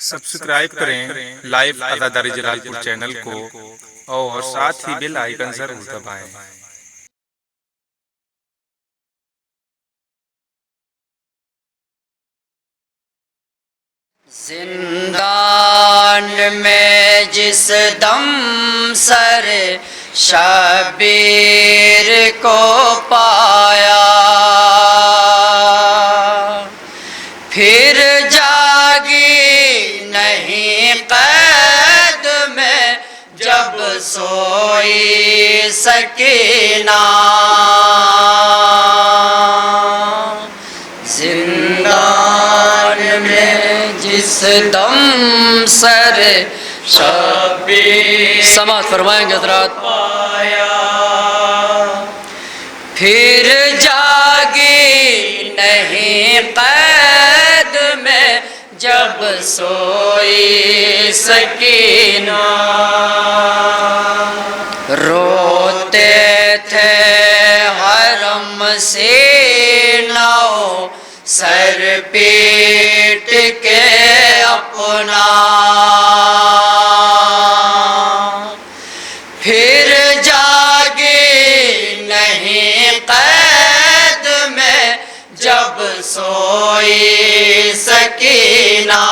Subscribe करें live अदादारी Jalalpur channel को और साथ ही बेल आइकन जरूर दबाएं। जिंदान में जिस दम सर शबीर को पाया, फिर जागी नहीं कैद में जब सोई सकीना। जिंदान में जिस दम सर शबीर समाअत फरमाएंगे हज़रात पाया, फिर जागी नहीं कैद में जब सोई सकीना। रोते थे हरम से नाओ सर पीट के अपना, फिर जागी नहीं कैद में जब सोई सकीना।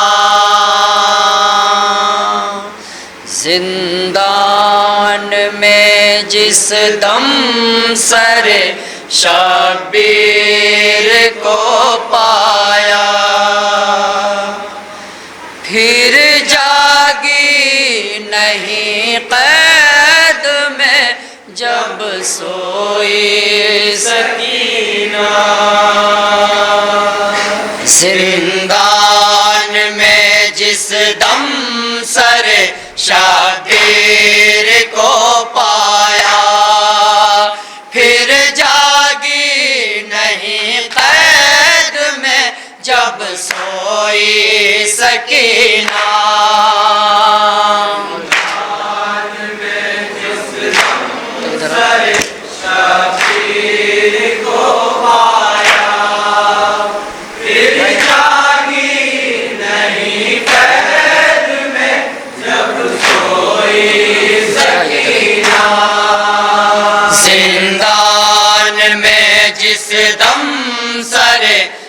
जिंदान में जिस दम सर शबीर को पाया, फिर जागी नहीं कैद में जब सोई सकीना। जिंदान में जिस दम सर शबीर को पाया, फिर जागी नहीं कैद में जब सोई सकीना। शबीर को पाया, फिर जागी नहीं कैद में जब सोई सकीना। जिंदान में जिस दम सर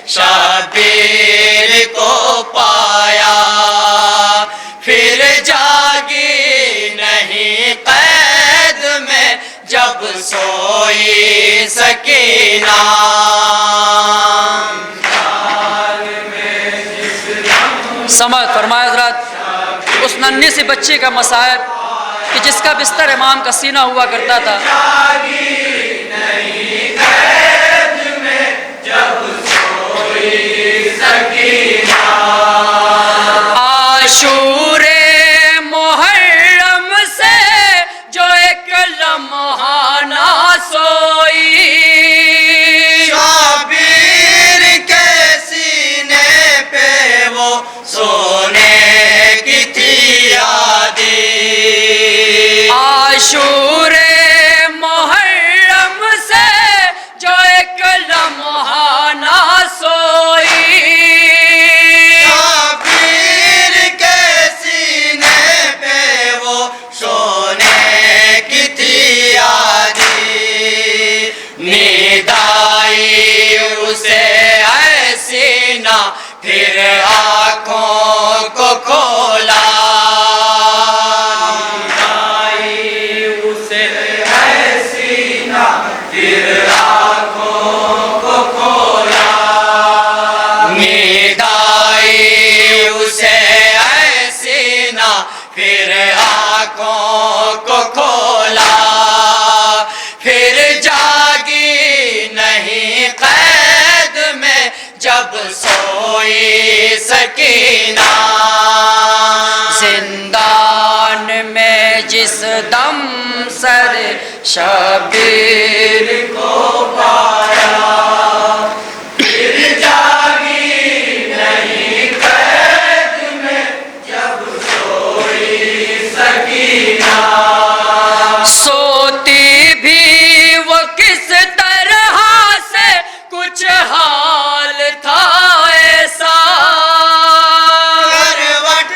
शबीर को पाया, फिर जागी नहीं कैद में जब सोई सकीना। समाअत फरमाया हज़रात, उस नन्ही सी बच्ची का मसायब कि जिसका बिस्तर इमाम का सीना हुआ करता था। आशूरे मुहर्रम से जो एक लम्हा ना सोई, शबीर के सीने पे वो सोने की थी यादी। आशूरे मुहर्रम से जो एक लम्हा ना सोई, शबीर के सीने पे वो सोने की थी यादी। नींद आई उसे ऐसी ना फिर आँखों को खोला, उसे ऐसी ना फिर आँखों को खोला। नींद आई उसे ऐसी ना फिर आँखों को खोला, फिर जागी नहीं कैद में जब सोई सकीना। जिंदान में जिस दम सर शबीर को पाया, फिर जागी नहीं कैद में जब सोई सकीना। सोती भी वो किस तरह से कुछ हाल था ऐसा, करवट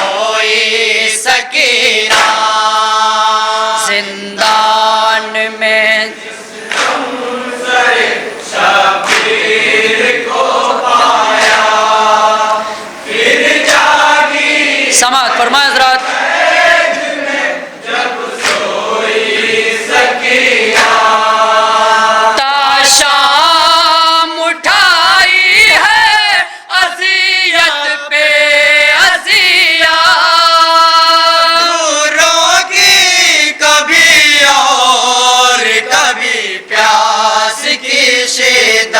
सोई सकीना। जिंदान में शबीर को पाया, फिर जागी समाअत फरमाए हज़रात। जब सोई सकीना। ताशाम उठाई है अज़ियत पे अज़ियत, दूरों की कभी और कभी प्यास की शिद्दत।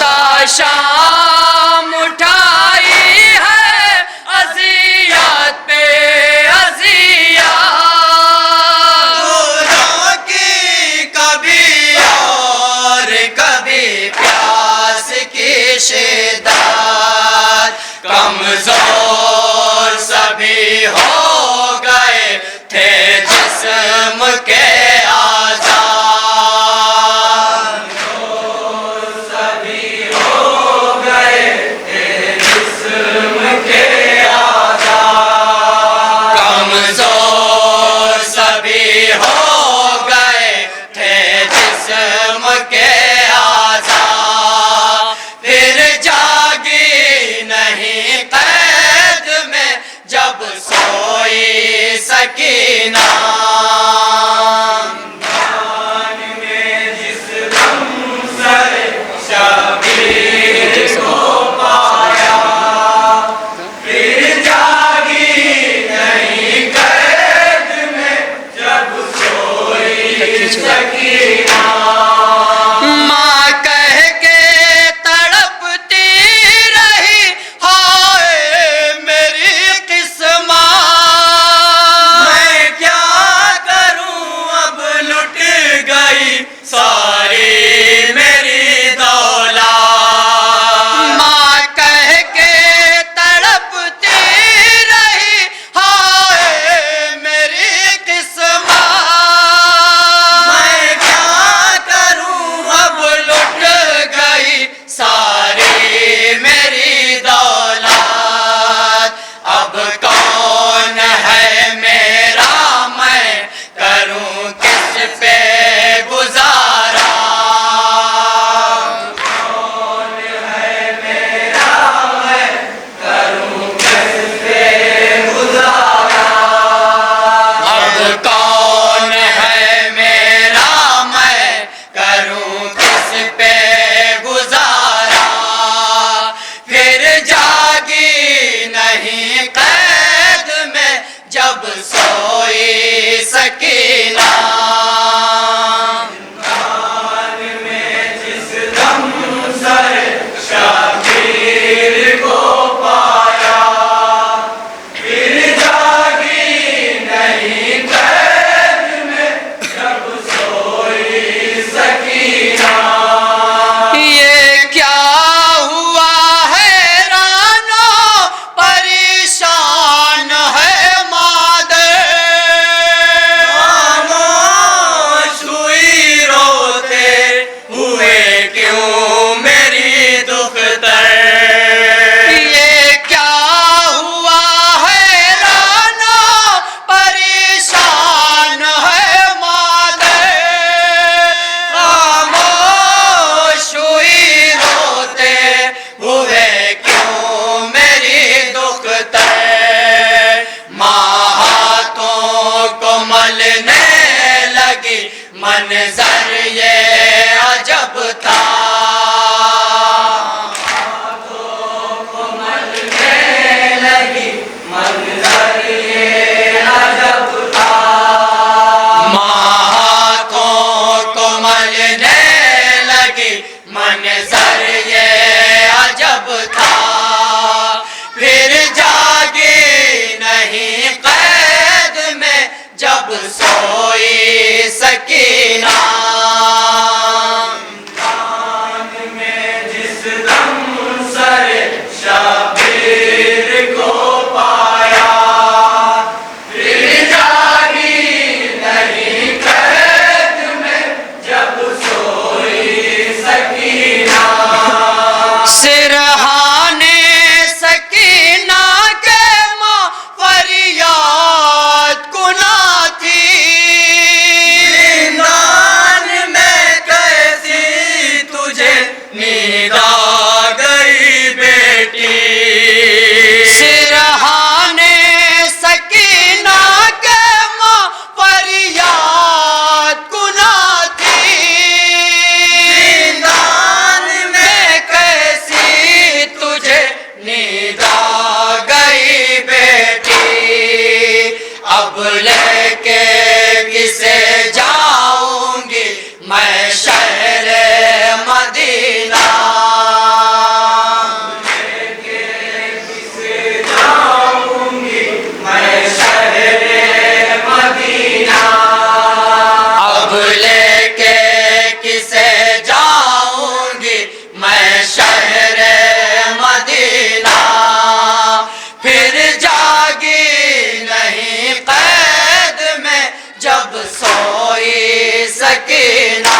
ताशाम उठाई है अज़ियत पे अज़ियत, दूरों की कभी और कभी प्यास की शिद्दत। कमजोर सभी हो गए थे जिस्म के आज़ाद। सभी हो गए थे जिस्म के आज़ाद। कमजोर सभी हो गए थे जिस्म के आज़ाद। फिर जागी नहीं कैद में जब सोई सकीना। में जिस दम सर शबीर को पाया, फिर जागी नहीं कैद में जब सोई सकीना। माँ कह के तड़पती रही हाय मेरी किस्मत। मैं क्या करूं अब लुट गई सारी मेरी दौलत। माँ कह के तड़पती रही हाय मेरी किस्मत। मैं क्या करूं अब लुट गई सारी मेरी दौलत। अब कौन है मेरा मैं करूं किस पे गुजारा। कौन है मेरा मैं करूं किस पे गुजारा। अब कौन है मेरा मैं करूं किस पे गुजारा। फिर जागी नहीं कैद में जब सोई सकीना। में जिस दम सर शबीर को पाया, फिर जागी नहीं कैद में जब सोई सकीना। ये क्या हुआ है रानो परेशान है मादर। खामोश हुई रोते हुए क्यों मेरी दुख्तर। ये क्या हुआ है रानो परेशान है मादर। खामोश हुई रोते हुए क्यों मेरी दुख्तर। माँ हाथों को मलने लगी मंजर ये अजब था। हाथों को मलने लगी मंजर ये अजब था। माँ हाथों को मलने लगी मंजर ये अजब था। फिर जागी नहीं कैद में जब सोई सकीना। में जिस दम सर शबीर को पाया, फिर जागी नहीं कैद में जब सोई सकीना। सिरहाने सकीना के अब लेके किसे जाऊंगी मैं शहरे मदीना। लेके किसे जाऊंगी मैं शहरे मदीना। अब लेके किसे जाऊंगी मैं शहरे मदीना। फिर जागी नहीं कैद में जब सोई सकीना।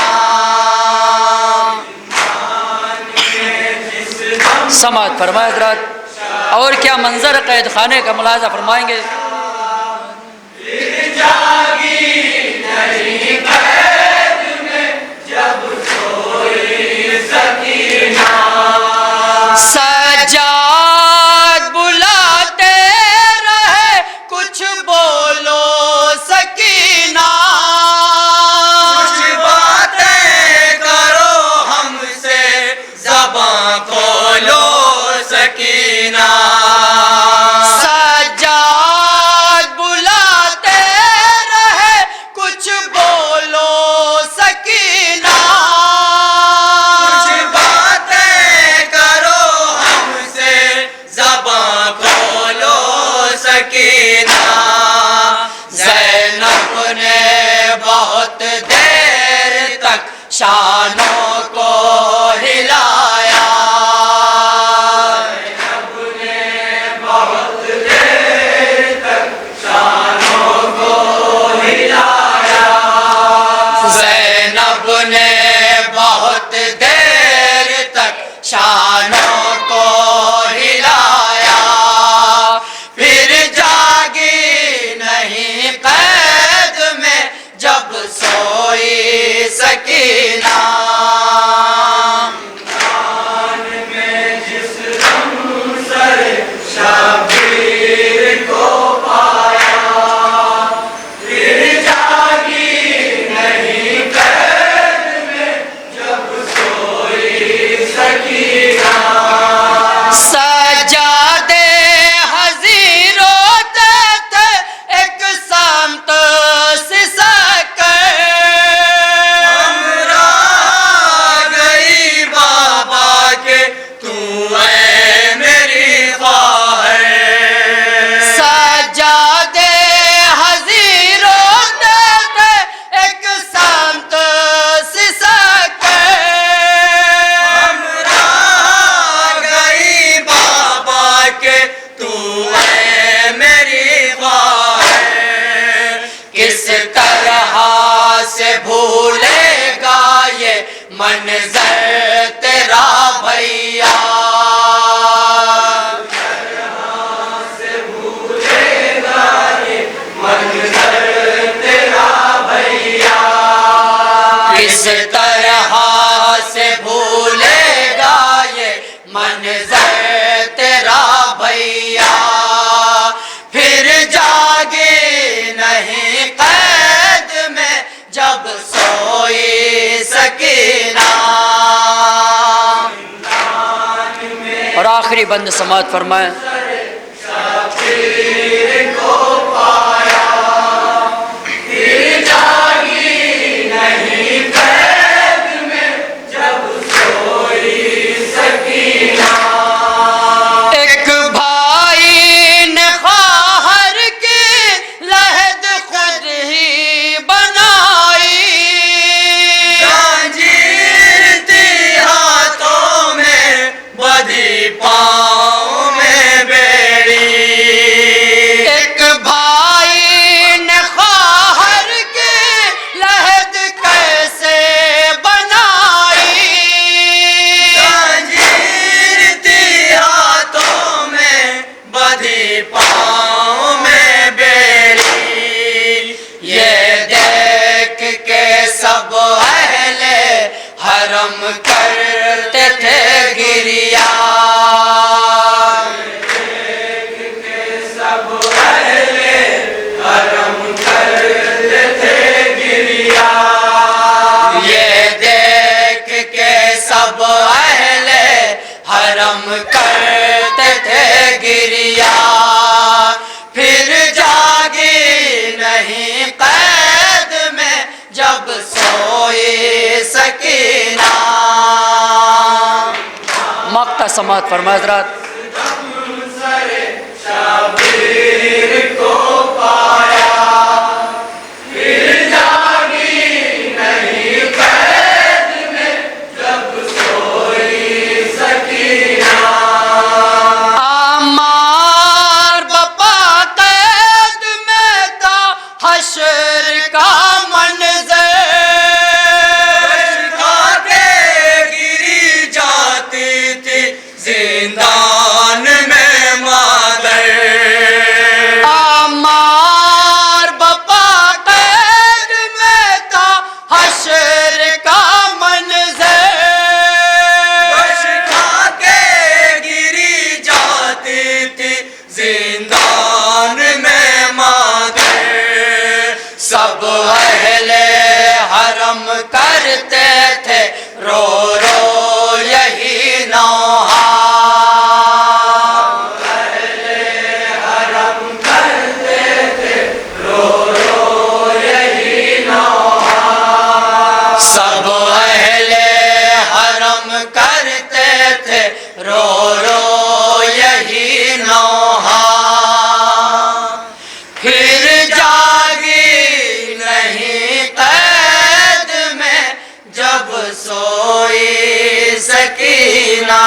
समाअत फरमाए हज़रात। और क्या मंजर कैद खाने का मुलाज़ा फरमाएंगे। सजाद बुलाते रहे कुछ बोलो सकीना। कुछ बातें करो हमसे ज़बां खोलो सकीना। सजाद बुलाते रहे कुछ बोलो सकीना। कुछ बातें करो हमसे ज़बां खोलो सकीना। ज़ैनब ने बहुत देर तक शानों को हिलाया। ज़ैनब ने बहुत देर तक शानों को हिलाया। ज़ैनब ने बहुत देर तक शानों को हिलाया। फिर जागी नहीं कैद में जब सोई सकीना। में जिस दम सर शबीर को पाया। फिर जागी नहीं कैद में जब सोई सकीना। सजादे हज़ीर होते थे एक सामत सिसक। हमरा गई बाबा के तू है मेरी ख्वाहिश। सजादे हज़ीर होते थे एक सामत सिसक। हमरा गई बाबा के तू है मेरी ख्वाहिश। किस तरह से भूलेगा ये मंज़र तेरा भैया। से भूलेगा ये मंज़र तेरा भैया। किस तरह से भूलेगा ये मंज़र तेरा भैया। फिर जागी नहीं कैद में जब सोई सकीना। और आखिरी बंद समाअत फरमाए। एक भाई ने ख्वाहर की लहद खुद ही बनाई। जंजीर थी हाथों में बधी पाँव में बेड़ी। एक भाई ने ख्वाहर की लहद कैसे बनाई। जंजीर थी हाथों में बधी पाँव में बेड़ी। ये देख के सब अहले हरम करते थे गिरिया। देख के सब अहले हरम करते थे गिरिया। ये देख के सब अहले हरम करते थे गिरिया। फिर जागी समाअत फरमाए हज़रात। शबीर को पाया फिर जागी नहीं कैद में जब सोई सकीना। आमार बपा कैद में था हश्र का मंज़र, के गिरी जाती थी जिंदान में मादर। आमार बपा कैद में था हश्र का मंज़र, के गिरी जाती थी जिंदान में मादर। सब अहले हरम करते थे रो रो यही नौहा। अहले हरम करते थे रो रो यही नौहा। सब अहले हरम करते थे रो रो यही नौहा। फिर जागी नहीं कैद में जब सोई सकीना।